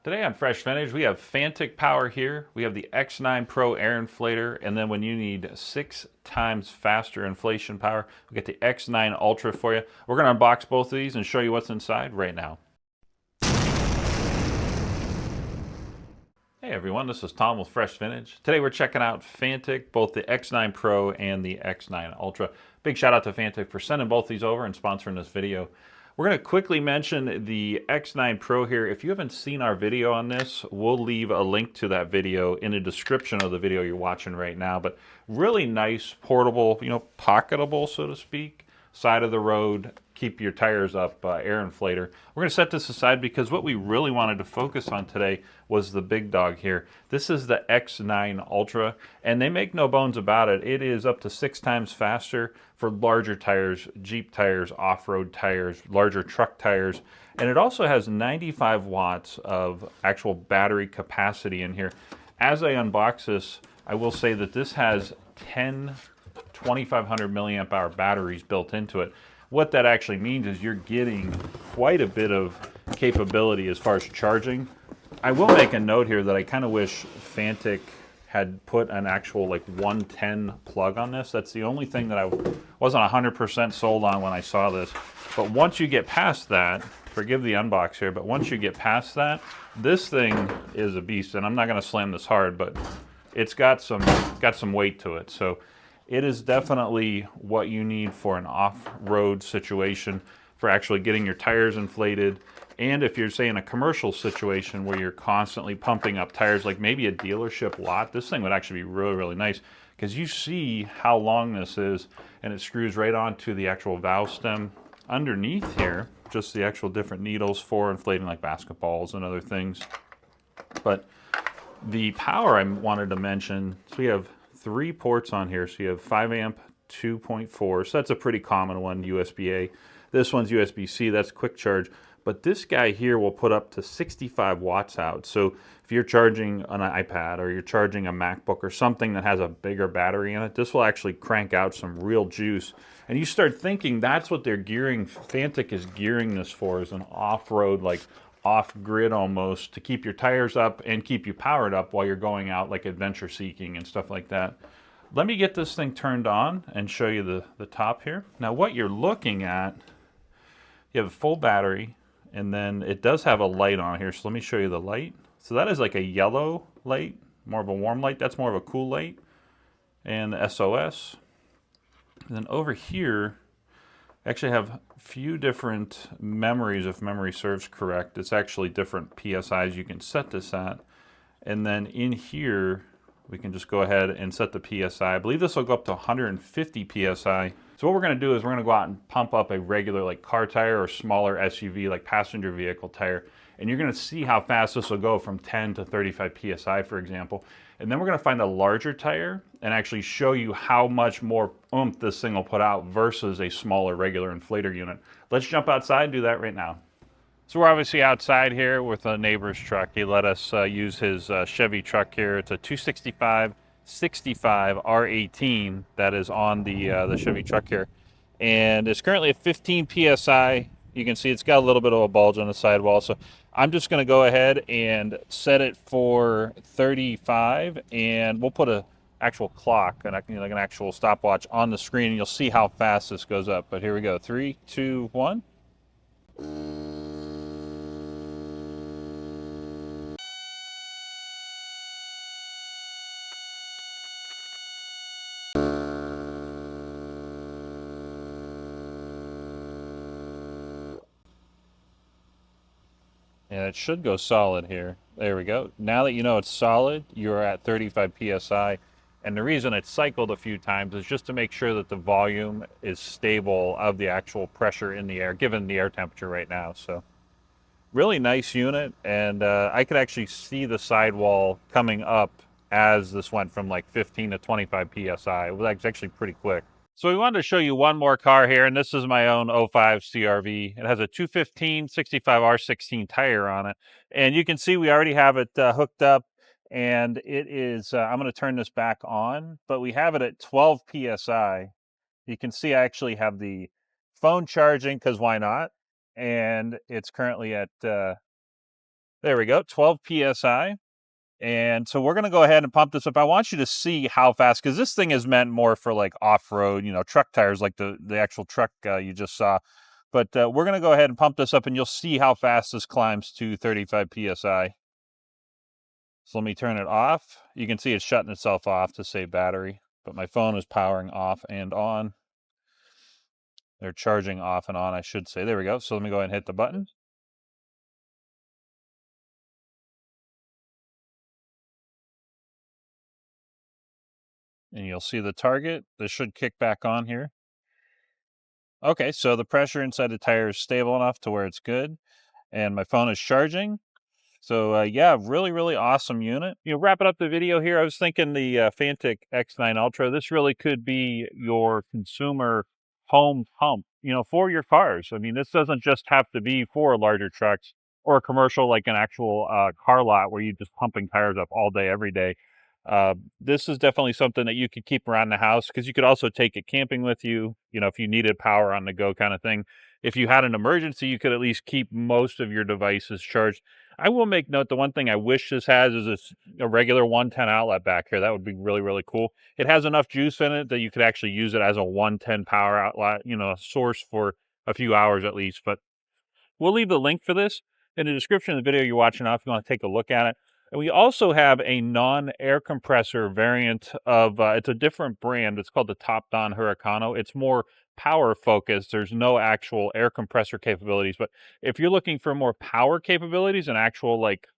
Today on Fresh Vintage, we have Fanttik power here. We have the X9 Pro air inflator, and then when you need 6 times faster inflation power, we get the X9 Ultra for you. We're going to unbox both of these and show you what's inside right now. Hey everyone, this is Tom with Fresh Vintage. Today we're checking out Fanttik, both the X9 Pro and the X9 Ultra. Big shout out to Fanttik for sending both these over and sponsoring this video. We're going to quickly mention the X9 Pro here. If you haven't seen our video on this, we'll leave a link to that video in the description of the video you're watching right now. But really nice, portable, pocketable, so to speak, side of the road, keep your tires up air inflator. We're going to set this aside because what we really wanted to focus on today was the big dog here. This is the X9 Ultra, and they make no bones about it. It is up to 6 times faster for larger tires, Jeep tires, off-road tires, larger truck tires, and it also has 95 watts of actual battery capacity in here. As I unbox this, I will say that this has 10 2500 milliamp hour batteries built into it. What that actually means is you're getting quite a bit of capability as far as charging. I will make a note here that I kind of wish Fanttik had put an actual like 110 plug on this. That's the only thing that I wasn't 100% sold on when I saw this. But once you get past that, forgive the unbox here, but once you get past that, this thing is a beast. And I'm not going to slam this hard, but it's got some weight to it. So it is definitely what you need for an off-road situation, for actually getting your tires inflated. And if you're, say, in a commercial situation where you're constantly pumping up tires, like maybe a dealership lot, this thing would actually be really, really nice because you see how long this is, and it screws right onto the actual valve stem underneath here, just the actual different needles for inflating like basketballs and other things. But the power I wanted to mention, so we have 3 ports on here. So you have 5 amp, 2.4. So that's a pretty common one, USB-A. This one's USB-C, that's quick charge. But this guy here will put up to 65 watts out. So if you're charging an iPad or you're charging a MacBook or something that has a bigger battery in it, this will actually crank out some real juice. And you start thinking that's what they're gearing, Fanttik is gearing this for, is an off-road, like off-grid almost, to keep your tires up and keep you powered up while you're going out like adventure seeking and stuff like that. Let me get this thing turned on and show you the top here. Now what you're looking at, you have a full battery, and then it does have a light on here, so let me show you the light. So that is like a yellow light, more of a warm light. That's more of a cool light. And the SOS. And then over here, I actually have a few different memories, if memory serves correct. It's actually different PSIs you can set this at. And then in here, we can just go ahead and set the PSI. I believe this will go up to 150 PSI. So what we're gonna do is we're gonna go out and pump up a regular like car tire or smaller SUV, like passenger vehicle tire. And you're gonna see how fast this will go from 10 to 35 PSI, for example. And then we're gonna find a larger tire and actually show you how much more oomph this thing will put out versus a smaller regular inflator unit. Let's jump outside and do that right now. So we're obviously outside here with a neighbor's truck. He let us use his Chevy truck here. It's a 265/65 R18 that is on the Chevy truck here. And it's currently at 15 PSI. You can see it's got a little bit of a bulge on the sidewall. So I'm just going to go ahead and set it for 35, and we'll put a actual clock and like an actual stopwatch on the screen, and you'll see how fast this goes up. But here we go. 3, 2, 1. And it should go solid here. There we go. Now that you know it's solid, you're at 35 PSI. And the reason it's cycled a few times is just to make sure that the volume is stable of the actual pressure in the air, given the air temperature right now. So really nice unit. And I could actually see the sidewall coming up as this went from like 15 to 25 PSI. It was actually pretty quick. So we wanted to show you one more car here, and this is my own '05 CRV. It has a 215/65 R16 tire on it, and you can see we already have it hooked up, and it is, I'm going to turn this back on, but we have it at 12 PSI. You can see I actually have the phone charging, because why not? And it's currently at There we go, 12 psi. And so we're going to go ahead and pump this up. I want you to see how fast, because this thing is meant more for like off-road, truck tires, like the actual truck you just saw. But we're going to go ahead and pump this up, and you'll see how fast this climbs to 35 psi. So let me turn it off. You can see it's shutting itself off to save battery, but my phone is powering off and on. They're charging off and on, I should say. There we go. So let me go ahead and hit the button. And you'll see the target. This should kick back on here. Okay, so the pressure inside the tire is stable enough to where it's good. And my phone is charging. So yeah, really, really awesome unit. Wrapping up the video here, I was thinking the Fanttik X9 Ultra, this really could be your consumer home pump, for your cars. I mean, this doesn't just have to be for larger trucks or a commercial, like an actual car lot where you're just pumping tires up all day, every day. This is definitely something that you could keep around the house, because you could also take it camping with you, if you needed power on the go kind of thing. If you had an emergency, you could at least keep most of your devices charged. I will make note, the one thing I wish this has is a regular 110 outlet back here. That would be really, really cool. It has enough juice in it that you could actually use it as a 110 power outlet, a source for a few hours at least. But we'll leave the link for this in the description of the video you're watching now if you want to take a look at it. And we also have a non-air compressor variant of, it's a different brand. It's called the Top Don Huracano. It's more power focused. There's no actual air compressor capabilities. But if you're looking for more power capabilities and actual, like,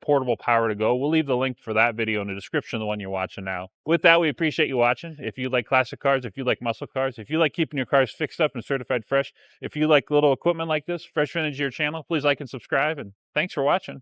portable power to go, we'll leave the link for that video in the description of the one you're watching now. With that, we appreciate you watching. If you like classic cars, if you like muscle cars, if you like keeping your cars fixed up and certified fresh, if you like little equipment like this, Fresh Vintage, your channel, please like and subscribe. And thanks for watching.